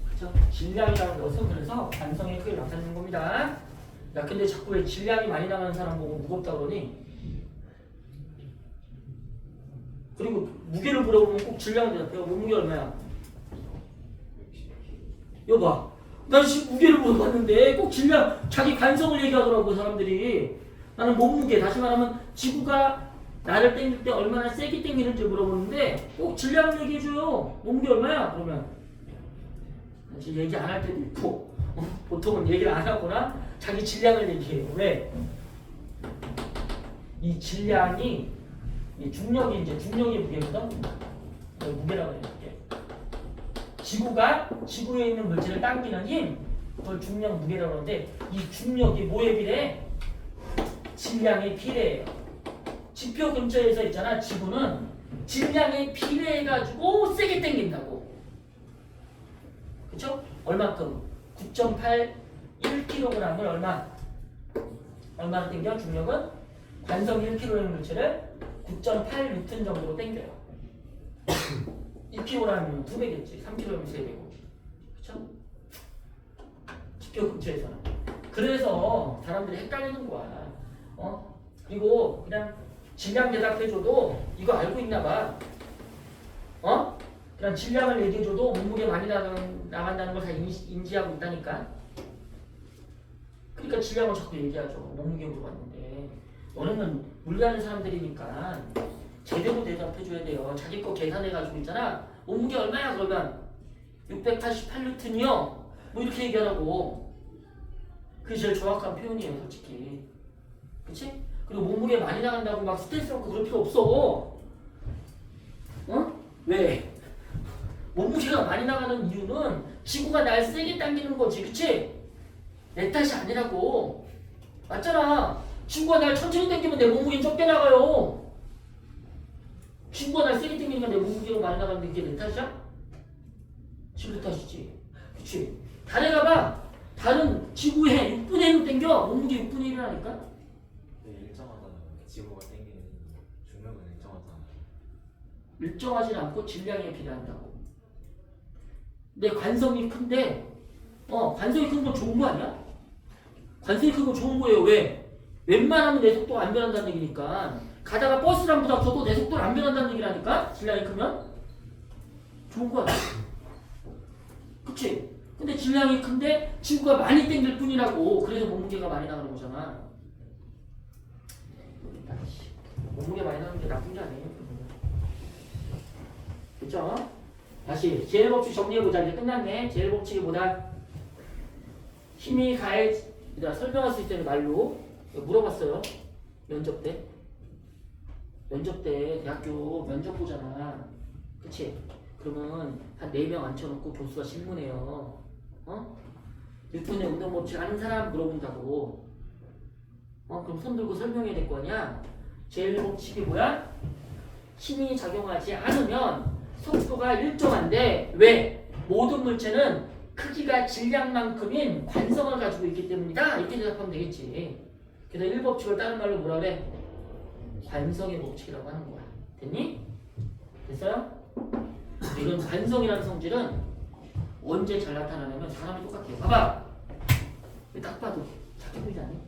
그렇죠? 질량이라는 것은 그래서 관성의 크기를 나타내는 겁니다. 야, 근데 자꾸 왜 질량이 많이 나가는 사람 보고 무겁다 그러니? 그리고 무게를 물어보면 꼭 질량을 대답해요. 몸무게 얼마야? 여봐, 난 지금 무게를 물어봤는데 꼭 질량, 자기 관성을 얘기하더라고 사람들이. 나는 몸무게, 다시 말하면 지구가 나를 땡길 때 얼마나 세게 땡기는지 물어보는데 꼭 질량을 얘기해줘요. 몸무게 얼마야? 그러면 얘기 안 할 때도 있고 보통은 얘기를 안 하거나 자기 질량을 얘기해요. 왜? 이 질량이 이 중력이 이제 중력의 무게거든. 무게라고 해요. 지구가 지구에 있는 물질을 당기는 힘, 그걸 중력 무게라고 하는데 이 중력이 뭐에 비례해? 질량에 비례해요. 지표 근처에서 있잖아. 지구는 질량에 비례해가지고 세게 당긴다고. 그쵸? 얼마큼? 9.8 1kg을 얼마나 당겨? 중력은 관성 1kg의 물체를 9.8 뉴턴 정도로 당겨요. 2kg라면 2배겠지. 3kg면 3배고. 그쵸? 지표 근처에서는. 그래서 사람들이 헷갈리는 거야. 그리고 그냥 질량 대답해줘도 이거 알고 있나봐. 그냥 질량을 얘기해줘도 몸무게 많이 나간다는 걸 다 인지하고 있다니까. 그러니까 질량을 자꾸 얘기하죠. 몸무게 물어봤는데. 너네는 물리하는 사람들이니까 제대로 대답해줘야 돼요. 자기 거 계산해가지고 있잖아. 몸무게 얼마야? 그러면 688N이요. 뭐 이렇게 얘기하라고. 그게 제일 정확한 표현이에요, 솔직히. 그치? 그리고 몸무게 많이 나간다고 막 스트레스 받고 그럴 필요 없어. 왜? 몸무게가 많이 나가는 이유는 지구가 날 세게 당기는 거지, 그치? 내 탓이 아니라고. 맞잖아. 지구가 날 천천히 당기면 내 몸무게는 적게 나가요. 지구가 날 세게 당기니까 내 몸무게가 많이 나가는데 이게 내 탓이야? 지구 탓이지. 그치? 달에 가봐. 달은 지구에 6분의 1로 당겨. 몸무게 6분의 1이라니까? 네, 일정하다는 지구가 땡기는 중력은 일정하잖아요. 일정하진 않고 질량에 비례한다고. 내 관성이 큰데, 관성이 큰 건 좋은 거 아니야? 관성이 큰 건 좋은 거예요. 왜? 웬만하면 내 속도가 안 변한다는 얘기니까. 가다가 버스랑 부닥쳐도 내 속도를 안 변한다는 얘기라니까? 질량이 크면? 좋은 거 아니야? 그치? 근데 질량이 큰데 지구가 많이 땡길 뿐이라고. 그래서 몸무게가 많이 나가는 거잖아. 몸무게 많이 나가는 게 나쁜 게 아니에요. 그쵸? 다시 제일 법칙 정리해보자. 이제 끝났네. 제일 법칙이 뭐다? 힘이 가해, 설명할 수 있다는 말로 물어봤어요. 면접 때. 대학교 면접 보잖아. 그치? 그러면 한 4명 앉혀놓고 교수가 질문해요. 뉴턴의 운동 법칙 아는 사람 물어본다고. 그럼 손 들고 설명해야 될 거 아니야? 제일 법칙이 뭐야? 힘이 작용하지 않으면 속도가 일정한데 왜? 모든 물체는 크기가 질량만큼인 관성을 가지고 있기 때문이다. 이렇게 대답하면 되겠지. 그래서 1법칙을 다른 말로 뭐라 그래? 관성의 법칙이라고 하는 거야. 됐니? 됐어요? 이런 관성이라는 성질은 언제 잘 나타나냐면 사람이 똑같아요. 봐봐. 딱 봐도 착해 보이지 않니?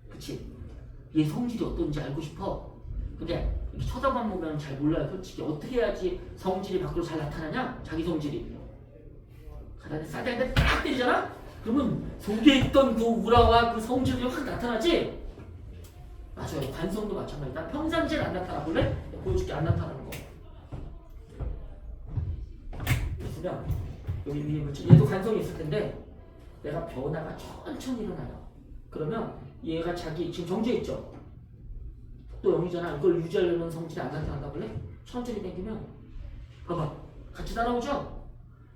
그치? 얘 성질이 어떤지 알고 싶어. 근데 이렇게 쳐다만 보면 잘 몰라요. 솔직히 어떻게 해야지 성질이 밖으로 잘 나타나냐? 자기 성질이. 가다가 싸대는데 딱 때리잖아? 그러면 속에 있던 그 우라와 그 성질이 확 나타나지? 맞아요. 관성도 마찬가지다. 평상시에 안 나타나. 볼래? 보여줄게. 안 나타나는 거. 그러면 여기 위에 물질 얘도 관성이 있을 텐데 내가 변화가 천천히 일어나요. 그러면 얘가 자기 지금 정지해 있죠? 또 0이잖아. 이걸 유지하려는 성질이 안 나타난다 볼래? 천천히 당기면 봐봐. 같이 따라오죠?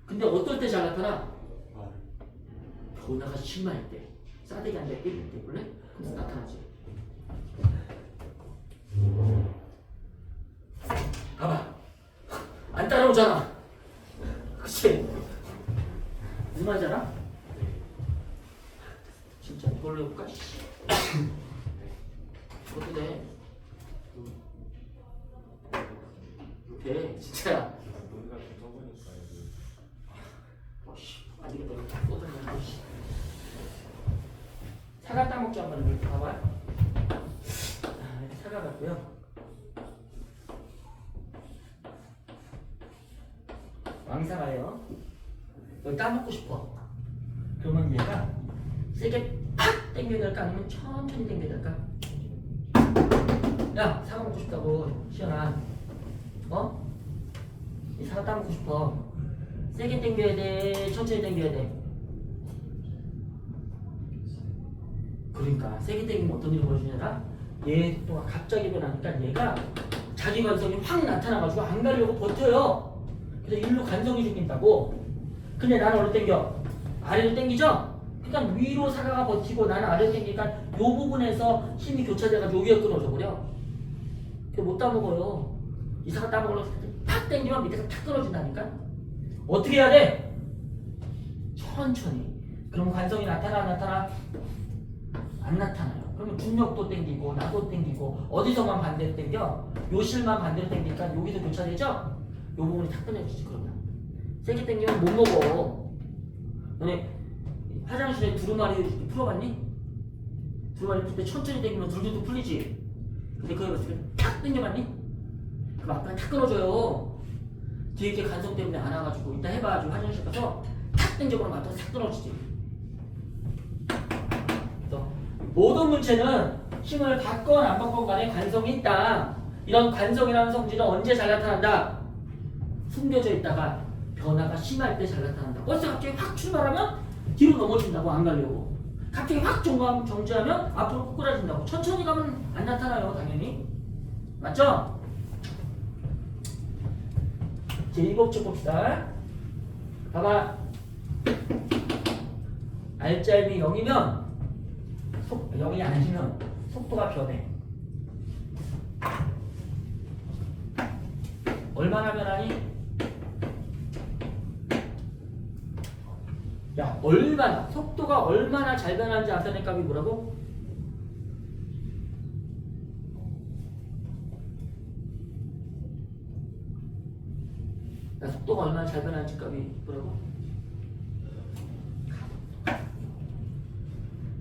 근데 어떨 때 잘 나타나? 변화가 심할 때. 싸대기 안 될 때 볼래? 그래서 나타나지. 봐봐. 안 따라오잖아. 그치? 무슨 말인지 알아? 진짜 이걸로 해볼까? 이것도 돼. 못해 진짜. 논의가 좀 적으니까 여기. 어씨 안 되겠다 이거 다 쏟아내. 씨. 사과 따먹기 한번 이렇게 봐봐요. 이렇게 사과 같고요. 왕사과예요. 이걸 따먹고 싶어. 그러면 얘가 세게 팍 당겨야 될까 아니면 천천히 당겨야 될까? 야 사과 먹고 싶다고 시연아. 어? 이 사과 따먹고 싶어. 세게 당겨야 돼? 천천히 당겨야 돼? 그러니까 세게 당기면 어떤 일이 벌어지냐라 얘 속도가 갑자기 변하니까 얘가 자기 관성이 확 나타나가지고 안 가려고 버텨요. 그래서 일로 관성이 생긴다고. 근데 나는 어디로 당겨? 아래로 당기죠? 그러니까 위로 사과가 버티고 나는 아래로 당기니까 요 부분에서 힘이 교차돼가지고 여기가 끊어져 버려. 그게 못 따먹어요. 이 사과 따먹으려고 팍 당기면 밑에가 탁 끊어진다니까. 어떻게 해야 돼? 천천히. 그럼 관성이 나타나? 안 나타나요. 그러면 중력도 땡기고 나도 땡기고 어디서만 반대로 땡겨? 요 실만 반대로 땡기니까 여기서 교차되죠? 요 부분이 탁 끊어지지. 그러면 세게 땡기면 못 먹어. 너네 화장실에 두루마리 풀어봤니? 두루마리 풀 때 천천히 땡기면 둘둘도 풀리지. 근데 그걸 봤을 때 탁 땡겨봤니? 그럼 앞에 탁 끊어져요. 뒤에 게 간성 때문에 안 와가지고 이따 해봐가지고 화장실 가서 탁 땡겨보면 앞에 탁 끊어지지. 모든 물체는 힘을 받건 안 받건 간에 관성이 있다. 이런 관성이라는 성질은 언제 잘 나타난다? 숨겨져 있다가 변화가 심할 때 잘 나타난다. 벌써 갑자기 확 출발하면 뒤로 넘어진다고 안 가려고. 갑자기 확 정지하면 앞으로 꼬꾸라진다고. 천천히 가면 안 나타나요 당연히. 맞죠? 제2법칙 봅시다. 봐봐. R자임이 0이면 여기 앉으면 속도가 변해. 얼마나 변하니? 야, 얼마나 속도가 얼마나 잘 변하는지 나타낸 값이 뭐라고? 야, 속도가 얼마나 잘 변하는지 값이 뭐라고?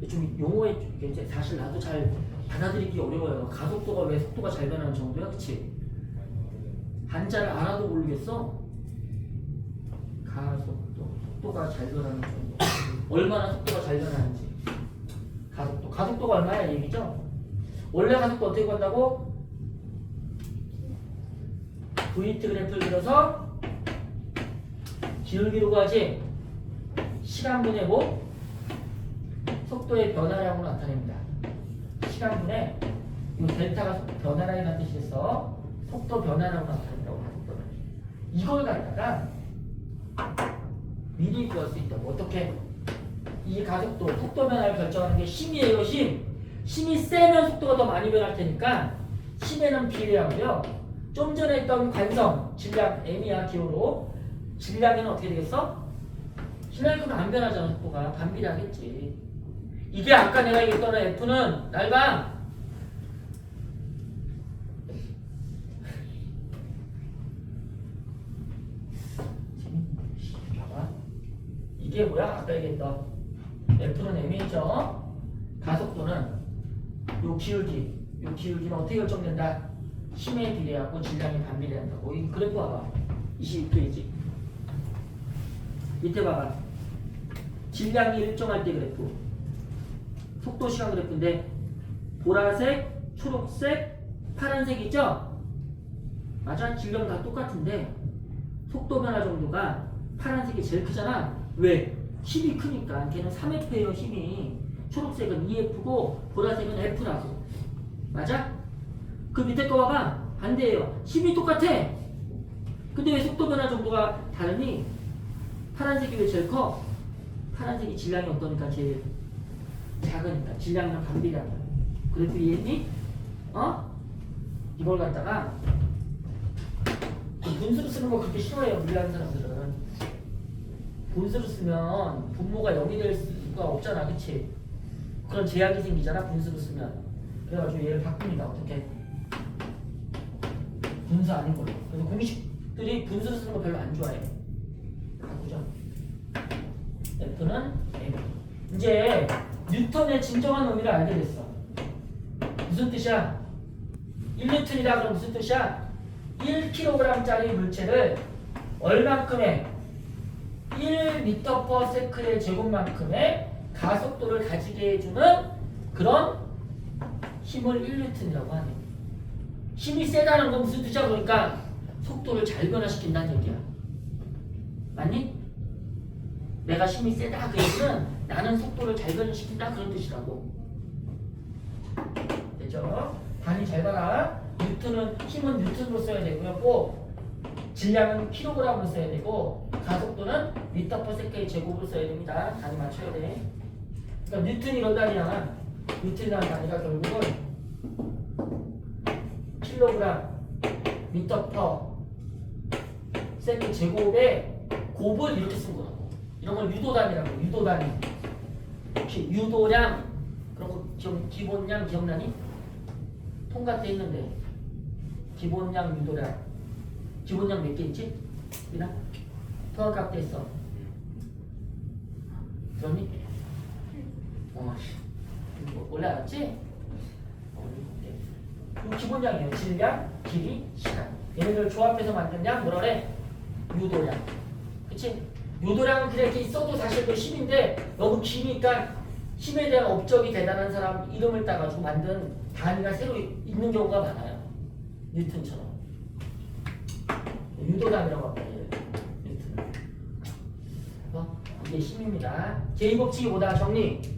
좀 용어에 이제 사실 나도 잘 받아들이기 어려워요. 가속도가 왜 속도가 잘 변하는 정도야, 그치? 한자를 알아도 모르겠어. 가속도, 속도가 잘 변하는 정도. 얼마나 속도가 잘 변하는지. 가속도가 얼마야 얘기죠? 원래 가속도 어떻게 구한다고? Vt 그래프를 그려서 기울기로 구하지. 시간분의 뭐? 속도의 변화량으로 나타냅니다. 시간분의 이 델타가 변화량이라는 뜻이어서 속도 변화량으로 나타낸다고 하거든요. 이걸 갖다가 미리 구할 수 있다고. 어떻게? 이 가속도, 속도 변화를 결정하는 게 힘이에요, 힘. 힘이 세면 속도가 더 많이 변할 테니까 힘에는 비례하고요. 좀 전에 했던 관성, 질량, M이야 기호로. 질량에는 어떻게 되겠어? 질량이 안 변하잖아, 속도가. 반비례하겠지. 이게 아까 내가 얘기했던 F는 날방 봐봐. 이게 뭐야? 아까 얘기했던 F는 M이죠. 가속도는 요 기울기는 어떻게 결정된다? 힘에 비례하고 질량이 반비례한다고. 이 그래프 봐봐. 22페이지 밑에 봐봐. 질량이 일정할 때 그래프, 속도 시간 그래프인데 보라색, 초록색, 파란색이죠? 맞아? 질량 다 똑같은데 속도 변화 정도가 파란색이 제일 크잖아. 왜? 힘이 크니까. 걔는 3F예요 힘이. 초록색은 2F고 보라색은 F라고. 맞아? 그 밑에 거 봐봐. 반대예요. 힘이 똑같아. 근데 왜 속도 변화 정도가 다르니? 파란색이 왜 제일 커? 파란색이 질량이 어떠니까 제일 작으니까. 질량이랑 반비례하다. 그래프 이해했니? 어? 이걸 갖다가 분수로 쓰는 거 그렇게 싫어해요. 물리하는 사람들은. 분수로 쓰면 분모가 0이 될 수가 없잖아. 그치? 그런 제약이 생기잖아. 분수로 쓰면. 그래가지고 얘를 바꿉니다. 어떻게? 분수 아닌 걸로. 그래서 공식들이 분수를 쓰는 거 별로 안 좋아해. 바꾸죠. F는 M. 이제 뉴턴의 진정한 의미를 알게 됐어. 무슨 뜻이야? 1뉴턴이라 그러면 무슨 뜻이야? 1kg짜리 물체를 얼만큼의 1m/s의 제곱만큼의 가속도를 가지게 해주는 그런 힘을 1뉴턴이라고 하네. 힘이 세다는 건 무슨 뜻이야? 그러니까 속도를 잘 변화시킨다는 얘기야. 맞니? 내가 힘이 세다 그 얘기는 나는 속도를 잘 변화시킨다 그런 뜻이라고. 됐죠? 단위 잘 봐라. 뉴턴은 힘은 뉴턴으로 써야 되고요. 꼭 질량은 킬로그램으로 써야 되고 가속도는 미터/세의 제곱으로 써야 됩니다. 단위 맞춰야 돼. 그러니까 뉴턴이 이런 단위야. 뉴턴이라는 단위가 결국은 킬로그램 미터/세의 제곱에 곱을 이렇게 쓴 거라고. 이런 걸 유도단위라고. 유도단위. 혹시 유도량 그런 거 기본량 기억나니? 통과 때 있는데 기본량 유도량 기본량 몇 개 있지? 미나? 통합 때 있어. 그러니? 원래 알았지? 이 기본량이에요. 질량, 길이, 시간. 얘네들 조합해서 만든 양 뭐라 그래? 유도량. 그치? 유도량은 그냥 이렇게 있어도 사실 그 힘인데 너무 기니까 힘에 대한 업적이 대단한 사람 이름을 따가지고 만든 단위가 새로 있는 경우가 많아요. 뉴턴처럼. 유도단위라고 합니다. 뉴턴. 이게 힘입니다. 제2법칙이 뭐다? 정리.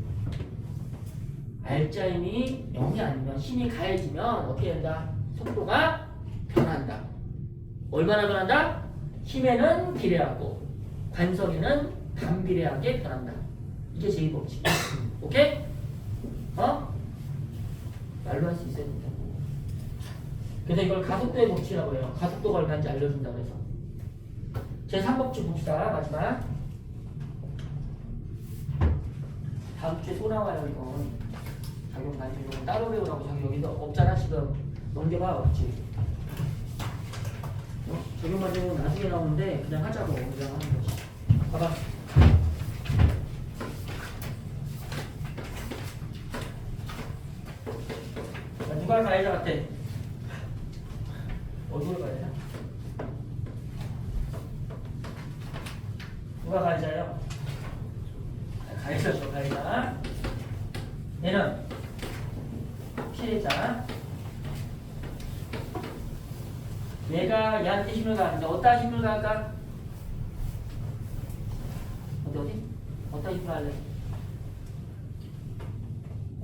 알짜임이 0이 아니면 힘이 가해지면 어떻게 된다? 속도가 변한다. 얼마나 변한다? 힘에는 비례하고 관성에는 반비례하게 변한다. 이게 제2법칙. 오케이? 말로 할 수 있어야 된다. 그래서 이걸 가속도의 법칙이라고 해요. 가속도가 얼마인지 알려준다 그래서. 제3법칙 봅시다. 마지막. 다음 주에 또 나와요 이건. 작용 관심 따로 배우라고 자기 여기서 없잖아 지금. 넘겨봐. 없지. 적용 과정은 나중에 나오는데 그냥 하자고. 그냥 하는 거지. 봐봐. 누가 가해자 같아? 어디로 가야 되나? 누가 가해자예요? 가해자죠, 가해자. 얘는 피해자. 얘가 얘한테 힘을 가하는데 어디다 힘을 가할까? 어디? 어디다 힘을 가할래?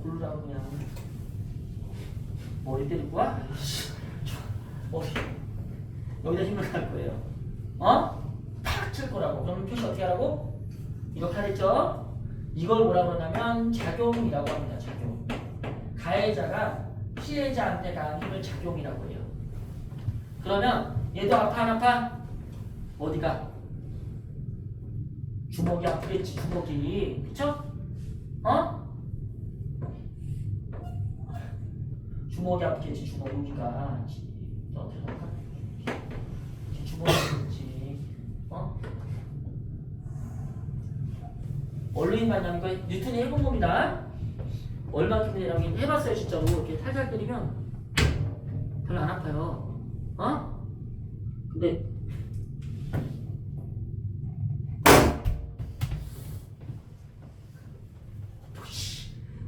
고르라고 그냥. 머리 때릴 거야? 머리. 여기다 힘을 갈 거예요. 탁 칠 거라고. 그러면 표시 어떻게 하라고? 이렇게 하랬죠? 이걸 뭐라 그러냐면 작용이라고 합니다. 작용. 가해자가 피해자한테 가한 힘을 작용이라고 해요. 그러면 얘도 아파 안 아파? 어디가? 주먹이 아프겠지. 주먹이. 그쵸? 주먹이 아프겠지. 주먹 여기가 어떻게 할까? 주먹이 아프겠지. 얼른 만나는 거 뉴턴이 해본 겁니다. 얼마큼이라고 해봤어요. 진짜로 이렇게 살살 때리면 별로 안 아파요. 근데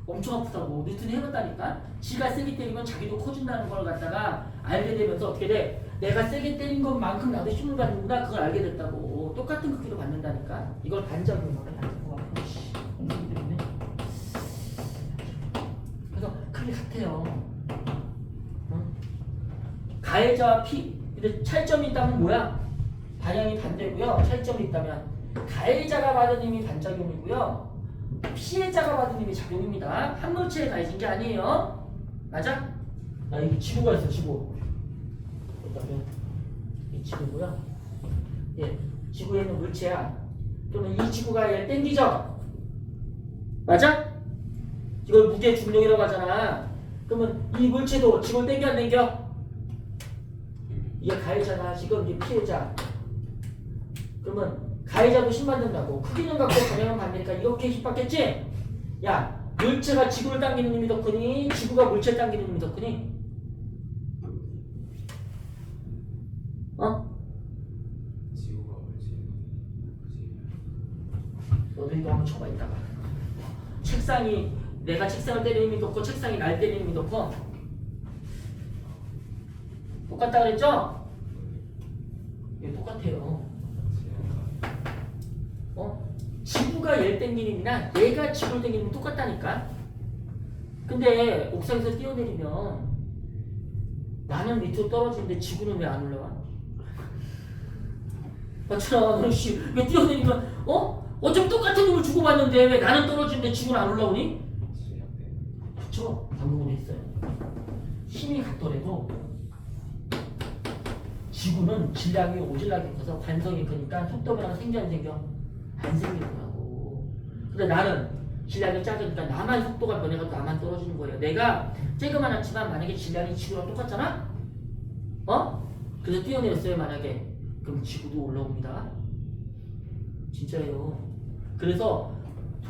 엄청 아프다고. 뉴턴이 해봤다니까. 지가 세게 때리면 자기도 커진다는 걸 갖다가 알게 되면서 어떻게 돼? 내가 세게 때린 것만큼 나도 힘을 받는구나. 그걸 알게 됐다고. 똑같은 크기로 받는다니까. 이걸 반작용이라고 해. 그래서 크게 같아요. 가해자와 피. 근데 차이점이 있다면 뭐야? 방향이 반대고요. 차이점이 있다면 가해자가 받은 힘이 반작용이고요. 피해자가 받은 힘이 작용입니다. 한 물체에 가해진 게 아니에요. 맞아? 여기 지구가 있어. 지구. 이 지구고요. 예, 지구에 있는 물체야. 그러면 이 지구가 얘를 땡기죠? 맞아? 이걸 무게 중력이라고 하잖아. 그러면 이 물체도 지구를 땡겨 안 땡겨? 이게 가해자다. 지금 이게 피해자. 그러면 가해자도 힘 받는다고. 크기는 갖고 방향은 반대니까 이렇게 힘 받겠지? 야, 물체가 지구를 당기는 힘이 더 크니? 지구가 물체를 당기는 힘이 더 크니? 어? 지구가 물질 그지. 너도 이거 한번 쳐봐 이따가. 책상이 내가 책상을 때리는 힘이 더 커, 책상이 날 때리는 힘이 더 커. 똑같다 그랬죠? 이게 똑같아요. 지구가 얘를 땡기는 힘이나 얘가 지구를 땡기는 힘이 똑같다니까. 근데 옥상에서 뛰어내리면 나는 밑으로 떨어지는데 지구는 왜 안 올라와? 맞잖아. 왜 뛰어내리면 어차피 똑같은 힘을 주고받는데 왜 나는 떨어지는데 지구는 안 올라오니? 그쵸? 방금은 했어요. 힘이 같더라도 지구는 질량이 오질락이 커서 관성이 크니까 속도 변화가 생겨 안 생겨? 안 생기더라고. 근데 나는 질량이 작으니까 나만 속도가 변해가지고 나만 떨어지는 거예요. 내가 쬐그만하지만 만약에 질량이 지구랑 똑같잖아? 그래서 뛰어내렸어요 만약에. 그럼 지구도 올라옵니다. 진짜예요. 그래서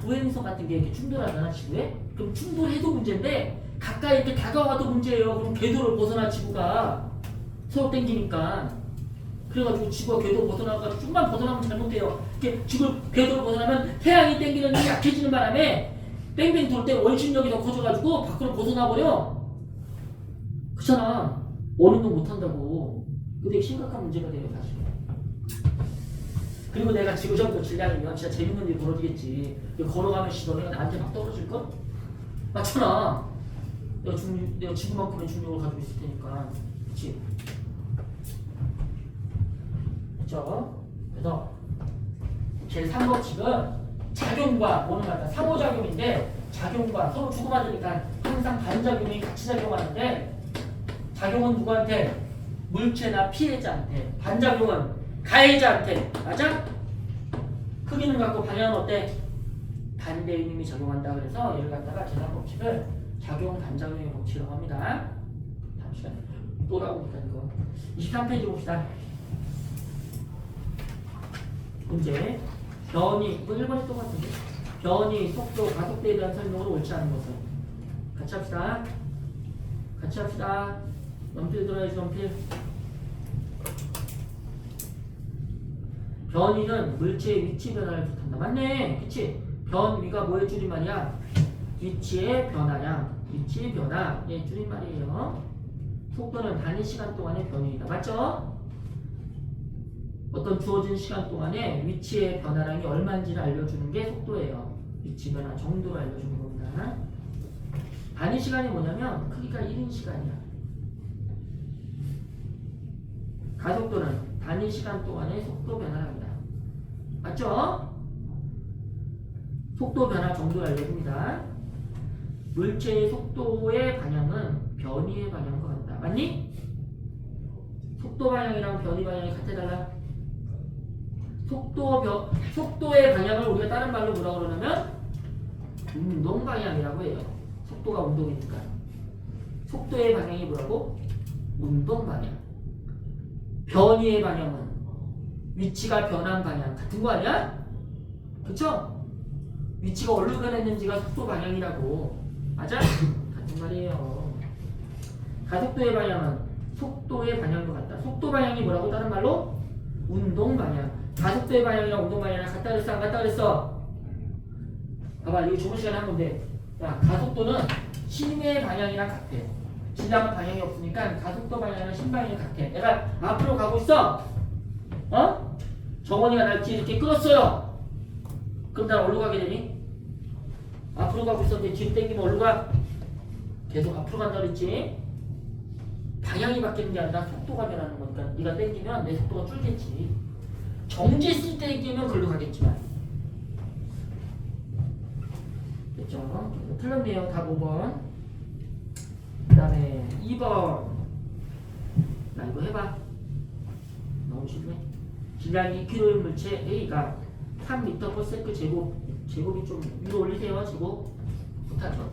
두 행성 같은 게 이렇게 충돌하잖아 지구에? 그럼 충돌해도 문제인데 가까이 이렇게 다가와도 문제예요. 그럼 궤도를 벗어나 지구가 서로 땡기니까. 그래가지고 지구가 궤도 벗어나가지고 조금만 벗어나면 잘못돼요. 이렇게 지구 궤도를 벗어나면 태양이 땡기는 힘이 약해지는 바람에 뺑뺑 돌 때 원심력이 더 커져가지고 밖으로 벗어나버려. 그렇잖아. 어른도 못한다고. 근데 심각한 문제가 돼요 사실. 그리고 내가 지구 정도 질량이면 진짜 재밌는 일이 벌어지겠지. 걸어가면 너네가 나한테 막 떨어질걸? 맞잖아. 내가 지구만큼의 중력을 가지고 있을 테니까. 그치? 그쵸? 그래서 제3법칙은 작용과 뭐는 같다. 상호작용인데 작용과 서로 주고받으니까 항상 반작용이 같이 작용하는데 작용은 누구한테? 물체나 피해자한테. 반작용은 가해자한테. 맞아? 크기는 갖고 방향은 어때? 반대의 힘이 작용한다. 그래서 얘를 갖다가 제3법칙을 작용 반작용의 법칙이라고 합니다. 잠시만요. 또 나오니까 이거 23페이지 봅시다. 문제. 변이, 이거 1번이 똑같은데? 변이, 속도, 가속도에 대한 설명으로 옳지 않은 것은. 같이 합시다. 같이 합시다. 연필 들어야지, 연필. 변이는 물체의 위치 변화를 뜻한다. 맞네. 그치? 변위가 뭐의 줄임말이야? 위치의 변화량. 위치 변화의 줄임말이에요. 속도는 단위 시간 동안의 변이다. 맞죠? 어떤 주어진 시간 동안에 위치의 변화량이 얼마인지를 알려주는 게 속도예요. 위치 변화 정도를 알려주는 겁니다. 단위 시간이 뭐냐면 크기가 1인 시간이야. 가속도는 단위 시간 동안의 속도 변화량이다. 맞죠? 속도 변화 정도를 알려줍니다. 물체의 속도의 방향은 변이의 방향과 같다. 맞니? 속도 방향이랑 변이 방향이 같아 달라? 속도의 방향을 우리가 다른 말로 뭐라고 그러냐면 운동 방향이라고 해요. 속도가 운동이니까. 속도의 방향이 뭐라고? 운동 방향. 변이의 방향은 위치가 변한 방향 같은 거 아니야? 그쵸? 위치가 어디로 변했는지가 속도 방향이라고. 맞아? 같은 말이에요. 가속도의 방향은 속도의 방향과 같다. 속도 방향이 뭐라고 다른 말로? 운동 방향. 가속도의 방향이랑 운동 방향이랑 같다 그랬어? 안 같다 그랬어? 봐봐, 이거 저번 시간에 한 건데, 야, 가속도는 힘의 방향이랑 같아. 질량은 방향이 없으니까 가속도 방향이랑 힘 방향이 같아. 내가 앞으로 가고 있어. 정원이가 날 뒤에 이렇게 끌었어요. 그럼 난 어디로 가게 되니? 앞으로 가고 있었는데 뒤로 당기면 어디로 가? 계속 앞으로 간다 그랬지? 방향이 바뀌는 게 아니라 속도가 변하는 거니까 네가 당기면 내 속도가 줄겠지. 정지했을 때 당기면 글로 가겠지만. 됐죠? 틀렸네요. 답 5번. 그 다음에 2번. 나 이거 해봐. 너무 쉽네. 질량이 2kg의 물체 A가 3m/s 제곱이 좀 위로 올리세요. 제곱 못하죠.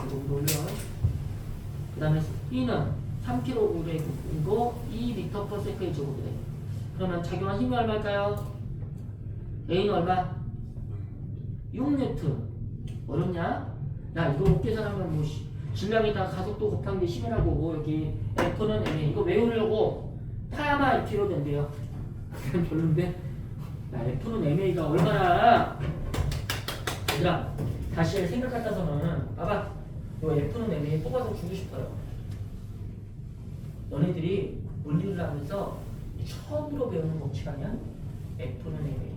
제곱 위로 올려. 그 다음에 B는 3kg이고 2m/s의 제곱이래. 그러면 작용한 힘이 얼마일까요? A는 얼마? 6N. 어렵냐? 야, 이거 못 계산하면 뭐 질량에다 가속도 곱한 게 힘이라고. 여기 F는 MA. 이거 외우려고 파야만 F로 된대요. 그냥 별론데. 야, F는 MA가 얼마나. 얘들아, 다시 생각 같아서는 봐봐. 요 F는 MA 뽑아서 주고 싶어요. 너네들이 물리를 하면서 처음으로 배우는 법칙 아니야? F는 MA.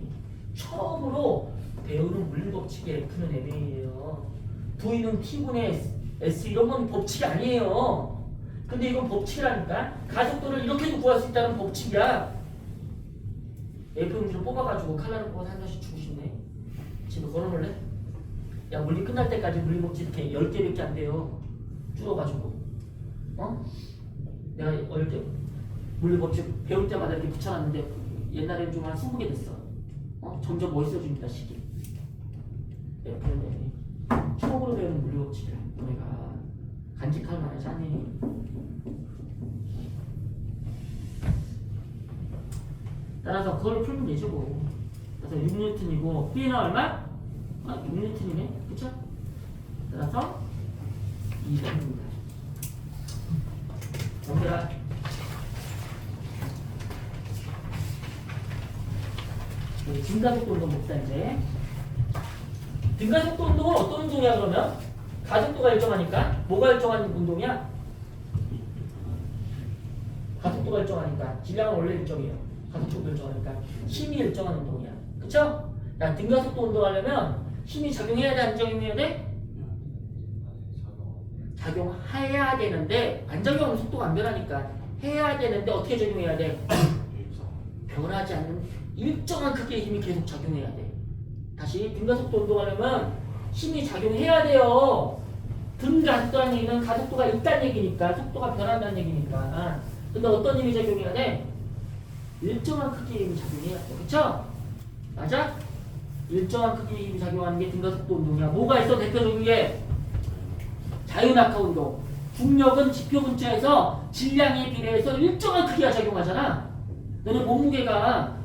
처음으로 배우는 물리 법칙이 F는 MA예요. V는 T분의 S 이런 건 법칙이 아니에요. 근데 이건 법칙이라니까. 가속도를 이렇게도 구할 수 있다는 법칙이야. F음수를 뽑아가지고 칼라를 뽑아서 한 장씩 주고 싶네. 집에 걸어놓을래? 야, 물리 끝날 때까지 물리 법칙 이렇게 10개밖에 안 돼요. 줄어가지고. 어? 내가 어릴 때 물리 법칙 배울 때마다 이렇게 붙여놨는데 옛날에는 좀 한 20개 됐어. 점점 멋있어집니다, 시기. F는 처음으로 배우는 물리 법칙이야. 너네가 간직할 만하지 않니? 따라서 그걸 풀면 되죠 뭐. 그래서 6N이고 B는 얼마? 6N이네. 그쵸? 따라서 200입니다. 얘들아, 등가속도 운동 봅시다 이제. 등가속도 운동은 어떤 운동이야 그러면? 가속도가 일정하니까. 뭐가 일정한 운동이야? 가속도가 일정하니까. 질량은 원래 일정이에요. 가속도도 일정하니까. 힘이 일정한 운동이야. 그쵸? 야, 등가속도 운동하려면 힘이 작용해야 돼? 안 작용해야 돼? 작용해야 되는데 안 작용하면 속도가 안 변하니까 해야 되는데 어떻게 작용해야 돼? 변하지 않는 일정한 크기의 힘이 계속 작용해야 돼. 다시 등가속도 운동하려면 힘이 작용해야 돼요. 등가속도라는 얘기는 가속도가 있다는 얘기니까 속도가 변한다는 얘기니까. 근데 어떤 힘이 작용해야 돼? 일정한 크기의 힘이 작용해야 돼. 그쵸? 맞아? 일정한 크기의 힘이 작용하는 게 등가속도 운동이야. 뭐가 있어 대표적인 게? 자유낙하 운동. 중력은 지표 근처에서 질량에 비례해서 일정한 크기가 작용하잖아. 너네 몸무게가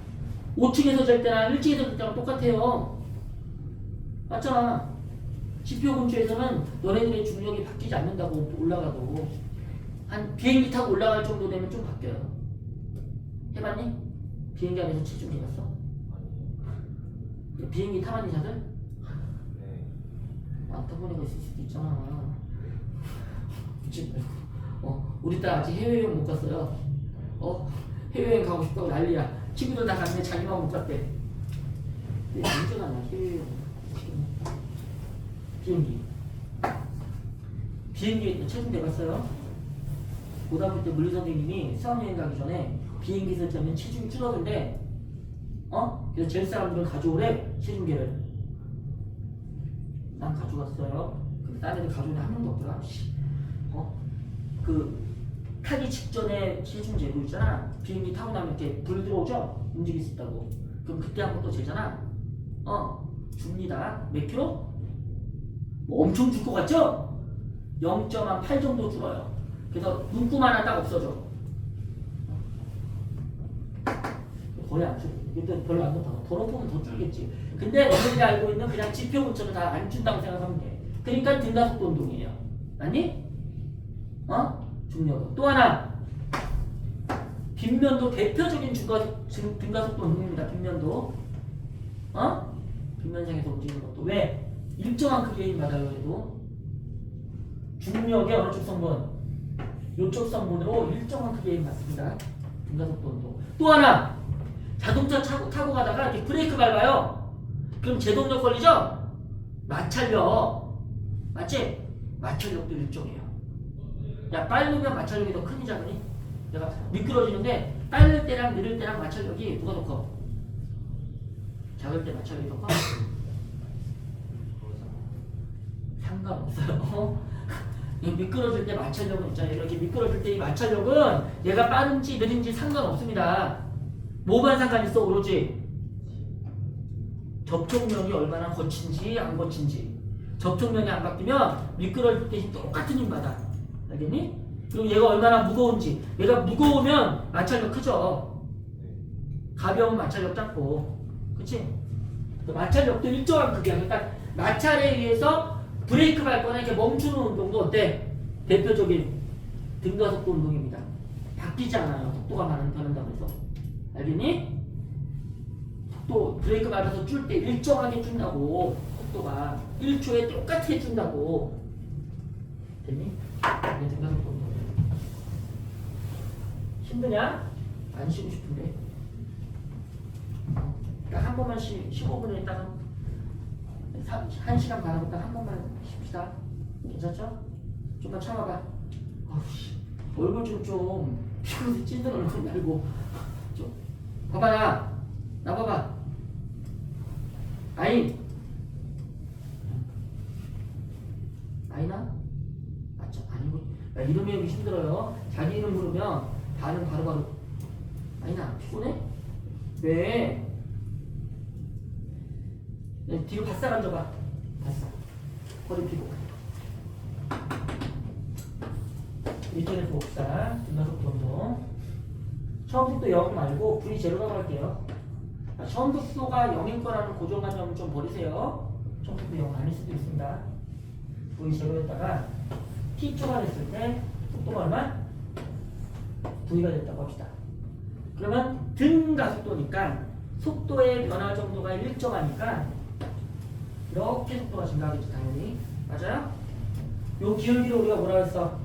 5층에서 잘 때랑 1층에서 잘 때랑 똑같아요. 맞잖아. 지표 근처에서는 너네들의 중력이 바뀌지 않는다고. 올라가도 한 비행기 타고 올라갈 정도 되면 좀 바뀌어요. 해봤니? 비행기 안에서 체중 재봤어? 비행기 타봤니 다들? 네. 안 타본 애가 있을 수도 있잖아. 그치? 우리 딸 아직 해외여행 못 갔어요. 해외여행 가고 싶다고 난리야. 친구들 다 갔는데 자기만 못 갔대. 근데 운전하냐 해외여행. 비행기 체중 대봤어요? 고등학교 때 물리 선생님이 수학여행 가기 전에 비행기에서 자면 체중이 줄어든대. 그래서 제일 사람들은 가져오래 체중계를. 난 가져갔어요. 근데 딴 애들 가져오는 한 명도 없더라. 그 타기 직전에 체중 재고 있잖아. 비행기 타고 나면 이렇게 불 들어오죠? 움직일 수 있다고. 그럼 그때 한 번 또 재잖아. 줍니다. 몇 킬로? 뭐 엄청 줄 것 같죠? 0.8 정도 줄어요. 그래서 눈금 하나 딱 없어져. 거의 안 줄. 이때 별로 안 높아. 더 높으면 더 줄겠지. 근데 너희들이 알고 있는 그냥 지표 근처는 다 안 준다고 생각하면 돼. 그러니까 등가속도 운동이에요. 맞니? 중력은. 또 하나. 빗면도 대표적인 등가속도 운동입니다. 빗면도. 빗면상에서 움직이는 것도. 왜? 일정한 크기의 힘 받아요. 그래도. 중력의 어느 쪽 성분? 이쪽 성분으로 일정한 크기의 힘 받습니다. 등가속도 운동. 또 하나. 자동차 타고 가다가 이렇게 브레이크 밟아요. 그럼 제동력 걸리죠? 마찰력. 맞지? 마찰력도 일정해요. 야, 빠르면 마찰력이 더 크니 작으니? 내가 미끄러지는데 빠를 때랑 느릴 때랑 마찰력이 누가 더 커? 작을 때 마찰력이 더 커? 상관없어요. 미끄러질 때 마찰력은 있잖아요. 이렇게 미끄러질 때 이 마찰력은 얘가 빠른지 느린지 상관없습니다. 뭐만 상관있어? 오로지 접촉면이 얼마나 거친지 안 거친지. 접촉면이 안 바뀌면 미끄러질 때 똑같은 힘 받아. 알겠니? 그리고 얘가 얼마나 무거운지. 얘가 무거우면 마찰력 크죠. 가벼우면 마찰력 작고. 그치? 그 마찰력도 일정한 크기야. 그러니까 마찰에 의해서 브레이크 밟거나 이렇게 멈추는 운동도 어때? 대표적인 등가속도 운동입니다. 바뀌지 않아요. 속도가 변한다고 해서. 알겠니? 속도 브레이크 밟아서 줄 때 일정하게 준다고. 속도가 1초에 똑같이 준다고. 됐니? 이게 등가속도 운동. 힘드냐? 안 쉬고 싶은데. 딱 한 번만 15분에 딱 1시간 반하고 딱 한 번만 쉽시다. 괜찮죠? 좀만 참아봐. 어우씨, 얼굴 좀 피곤해서 찐든 얼굴 말고 좀 봐봐. 나 봐봐. 아이나? 맞죠? 아니고. 야, 이름 외우기 힘들어요. 자기 이름 부르면 반응 바로바로. 아이나, 피곤해? 왜? 네, 뒤로 바싹 앉아봐. 바싹. 허리 펴고. 일전에 봅시다. 등가속도 운동. 처음 속도 0 말고 V 제로라고 할게요. 처음 속도가 0인 거라는 고정관념 좀 버리세요. 처음 속도 0 아닐 수도 있습니다. V 제로에다가 T 초과됐을 때 속도가 얼마? V가 됐다고 합시다. 그러면 등가속도니까 속도의 변화 정도가 일정하니까 이렇게 속도가 증가하겠죠, 당연히. 맞아요? 요 기울기를 우리가 뭐라고 했어?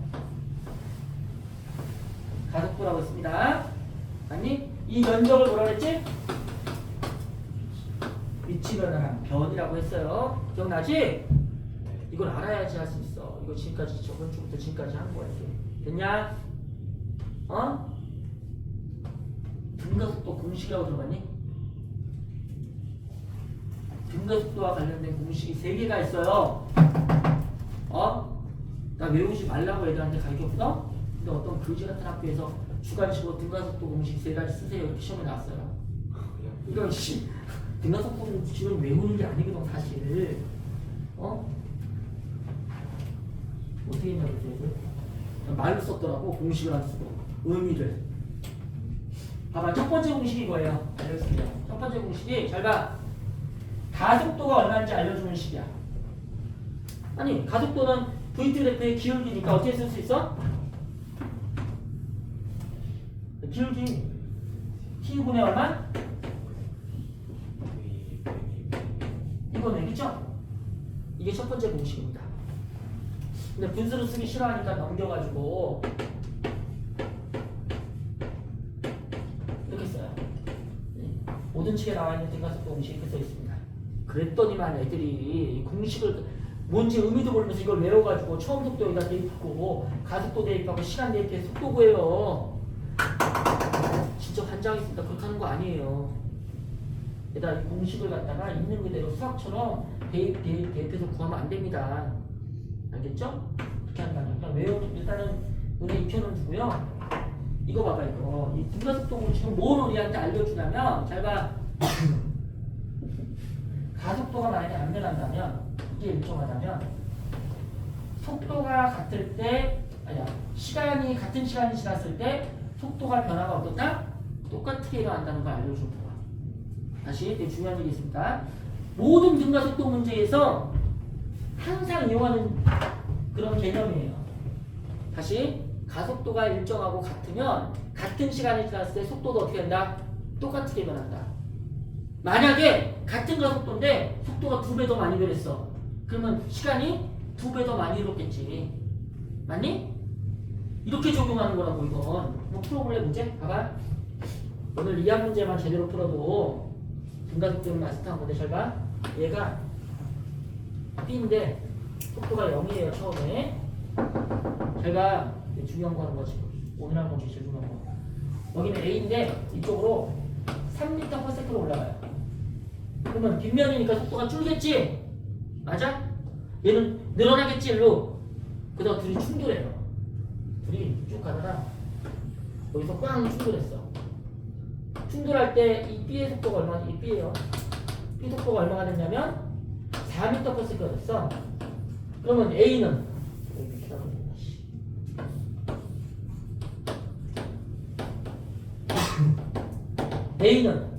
가속도라고 했습니다. 아니? 이 면적을 뭐라고 했지? 위치 변화랑 변이라고 했어요. 기억나지? 이걸 알아야지 할 수 있어. 이거 지금까지 저번 주부터 지금까지 한 거야, 이게. 됐냐? 어? 등가속도 공식이라고 들어봤니? 등가속도와 관련된 공식이 3개가 있어요. 나 외우지 말라고 애들한테 가르쳤거든? 근데 어떤 거지 같은 학교에서 주관식으로 등가속도 공식 3가지 쓰세요. 이렇게 시험에 나왔어요. 이건 등가속도 공식을 외우는 게 아니거든, 사실. 어떻게 했냐고, 그래서. 말로 썼더라고, 공식을 안 쓰고. 의미를. 봐봐, 첫 번째 공식이 이거예요. 알려줄게요. 첫 번째 공식이, 잘 봐. 가속도가 얼마인지 알려주는 식이야. 아니, 가속도는 V그래프의 기울기니까 어떻게 쓸 수 있어? 기울기 T분의 얼마? 이거네, 그쵸? 이게 첫 번째 공식입니다. 근데 분수로 쓰기 싫어하니까 넘겨가지고 이렇게 써요. 모든 책에 나와 있는 등가속도 공식이 이렇게 써 있습니다. 그랬더니만 애들이 이 공식을 뭔지 의미도 모르면서 이걸 외워가지고 처음 속도 여기다 대입하고 가속도 대입하고 시간 대입해서 속도 구해요. 진짜 환장했습니다. 그렇게 하는 거 아니에요. 게다가 이 공식을 갖다가 있는 그대로 수학처럼 대입해서 구하면 안 됩니다. 알겠죠? 그렇게 하는 거 아니에요. 그냥 외워. 일단은 눈에 익혀는 두고요. 이거 봐봐, 이거. 이 등가속도 공식은 뭘 우리한테 알려주냐면, 잘 봐. 가속도가 만약에 안 변한다면, 이게 일정하다면, 속도가 같을 때, 시간이 같은 시간이 지났을 때 속도가 변화가 어떻다? 똑같게 일어난다는 걸 알려주는 거야. 다시 되게 중요한 얘기 있습니다. 모든 등가속도 문제에서 항상 이용하는 그런 개념이에요. 다시 가속도가 일정하고 같으면 같은 시간이 지났을 때 속도도 어떻게 된다? 똑같게 변한다. 만약에 같은 가속도인데 속도가 2배 더 많이 변했어. 그러면 시간이 2배 더 많이 잃었겠지. 맞니? 이렇게 적용하는 거라고 이건. 한번 풀어볼래 문제? 봐봐. 오늘 이항 문제만 제대로 풀어도 등가속도는 마스터한 건데 잘 봐. 얘가 B인데 속도가 0이에요 처음에. 잘 봐. 중요한 거 하는 거지. 오늘 한 공식 제일 중요한 거. 여기는 A인데 이쪽으로 3m/s로 올라가요. 그러면 뒷면이니까 속도가 줄겠지? 맞아? 얘는 늘어나겠지 일로. 그러다가 둘이 충돌해요. 둘이 쭉 가다가 여기서 꽝 충돌했어. 충돌할 때 이 B의 속도가 얼마나? 이 B예요. B 속도가 얼마가 됐냐면 4m/s가 됐어. 그러면 A는 A는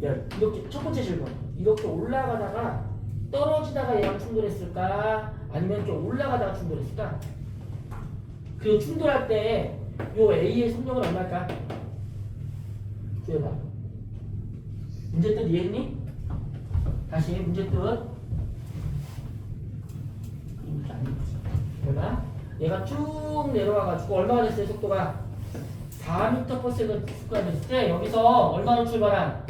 이렇게 첫 번째 질문 이렇게 올라가다가 떨어지다가 얘랑 충돌했을까? 아니면 이렇게 올라가다가 충돌했을까? 그리고 충돌할 때 요 A의 속력은 얼마일까? 주해봐. 문제 뜻 이해했니? 다시 문제 뜻. 이렇게 안 읽지. 내가 얘가 쭉 내려와가지고 얼마가 됐어요? 속도가 4m/s가 됐을 때 여기서 얼마로 출발한?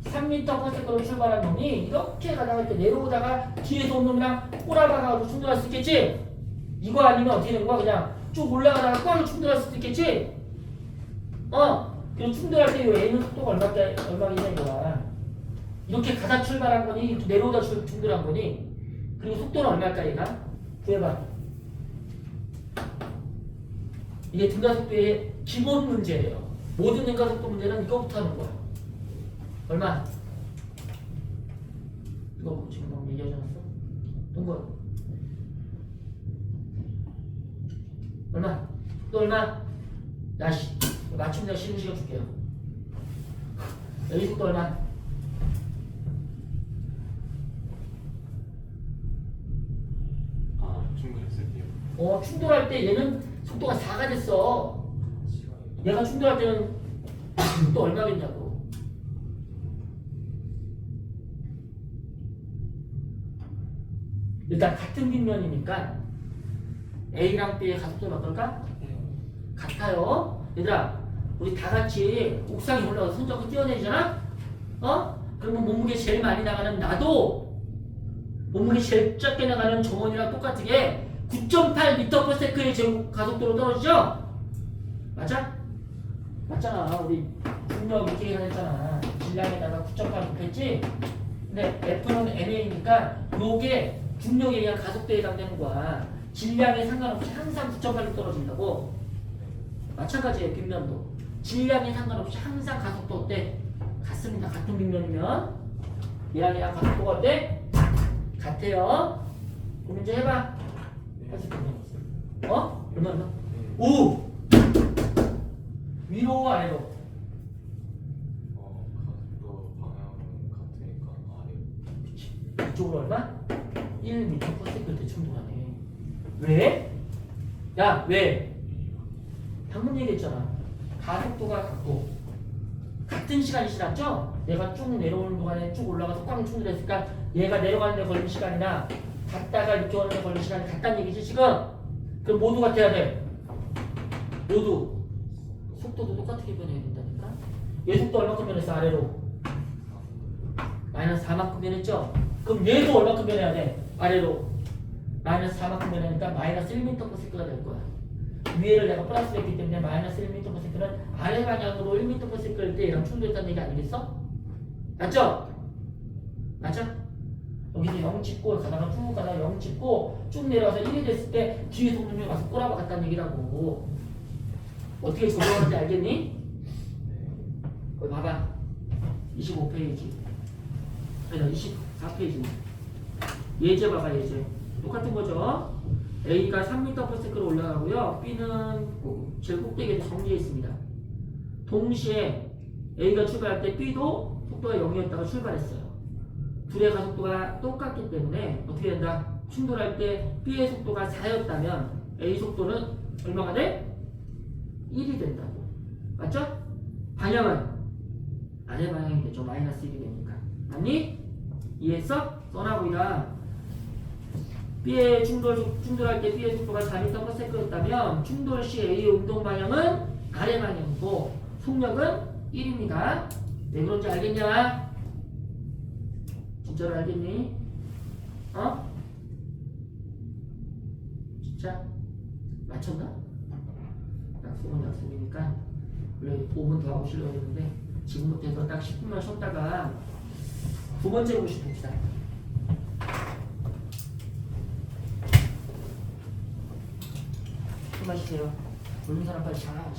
3m/s로 출발한 놈이 이렇게 가다가 이렇게 내려오다가 뒤에서 온 놈이랑 꼬라박아가지고 충돌할 수 있겠지? 이거 아니면 어떻게 되는 거야? 그냥 쭉 올라가다가 꽝 충돌할 수도 있겠지? 그리고 충돌할 때 이 A는 속도가 얼마겠냐 이거야. 이렇게 가다 출발한 거니 이렇게 내려오다 충돌한 거니 그리고 속도는 얼마일까 얘가? 구해봐. 이게 등가속도의 기본 문제예요. 모든 등가속도 문제는 이거부터 하는 거야. 얼마? 이거 지금 너무 얘기하지 않았어? 동거 얼마? 또 얼마? 야씨 맞춤 내가 쉬는 시간 줄게요. 여기 속도 얼마? 충돌했을 때요. 충돌할 때 얘는 속도가 4가 됐어. 얘가 충돌할 때는 또 얼마겠냐고. 일단 같은 빗면이니까 A랑 B의 가속도는 어떨까? 같아요. 얘들아 우리 다 같이 옥상에 올라가서 손잡고 뛰어내리잖아? 그러면 몸무게 제일 많이 나가는 나도 몸무게 제일 작게 나가는 정원이랑 똑같게 9.8m/s의 제곱 가속도로 떨어지죠? 맞아? 맞잖아. 우리 중력 이렇게 계산했잖아. 질량에다가 9.8 곱했지? 근데 F는 NA니까 요게 중력에 의한 가속도에 해당되는 거야. 질량에 상관없이 항상 9.8로 떨어진다고. 마찬가지예요. 빗면도. 질량에 상관없이 항상 가속도 어때? 같습니다. 같은 빗면이면 얘랑 얘랑 가속도가 어때? 같아요. 그럼 이제 해봐. 얼마? 오! 위로 아래로? 가속도 방향은 같으니까 아래. 그치. 이쪽으로 얼마? 1m/s 대충 왜? 야, 왜? 방금 얘기했잖아. 가속도가 같고 같은 시간이 지났죠? 내가 쭉 내려오는 동안에 쭉 올라가서 꽝 충돌했으니까 얘가 내려가는 데 걸린 시간이나 갔다가 이렇게 오는 데 걸린 시간이 같다는 얘기지 지금? 그럼 모두 같아야 돼. 모두 속도도 똑같게 변해야 된다니까. 얘 속도 얼마큼 변했어? 아래로 마이너스 4만큼 변했죠? 그럼 얘도 얼마큼 변해야 돼? 아래로 마이너스 4만큼 변하니까 마이너스 1m/s가 될 거야. 위에를 내가 플러스로 했기 때문에 마이너스 1m/s는 아래 방향으로 1m/s일 때 얘랑 충돌했다는 얘기 아니겠어? 맞죠? 맞아? 여기서 0 찍고 가다가 쭉 가다가 0 찍고 쭉 내려와서 1이 됐을 때 뒤에서 오는 놈이 와서 꼬라박았다는 얘기라고. 어떻게 적용하는지 알겠니? 거기 봐봐. 25페이지. 아니 24페이지. 예제 봐봐 예제. 똑같은 거죠. A가 3m/s로 올라가고요. B는 제일 꼭대기에서 정지해 있습니다. 동시에 A가 출발할 때 B도 속도가 0이었다가 출발했어요. 둘의 가속도가 똑같기 때문에 어떻게 된다? 충돌할 때 B의 속도가 4였다면 A 속도는 얼마가 돼? 1이 된다고. 맞죠? 방향은 아래 방향이 되죠. 마이너스 1이 되니까. 맞니? 이해했어? 써나보이다. B의 충돌할 때 B의 속도가 4m/s였다면 충돌 시 A의 운동 방향은 아래 방향이고 속력은 1입니다. 왜 그런지 알겠냐? 진짜로 알겠니? 진짜? 맞췄나? 약속은 약속이니까 원래 5분 더 하고 쉬려고 했는데 지금부터 해서 딱 10분만 쉬었다가 두 번째 공식 봅시다. 술 마시세요. 졸린 사람 빨리 자.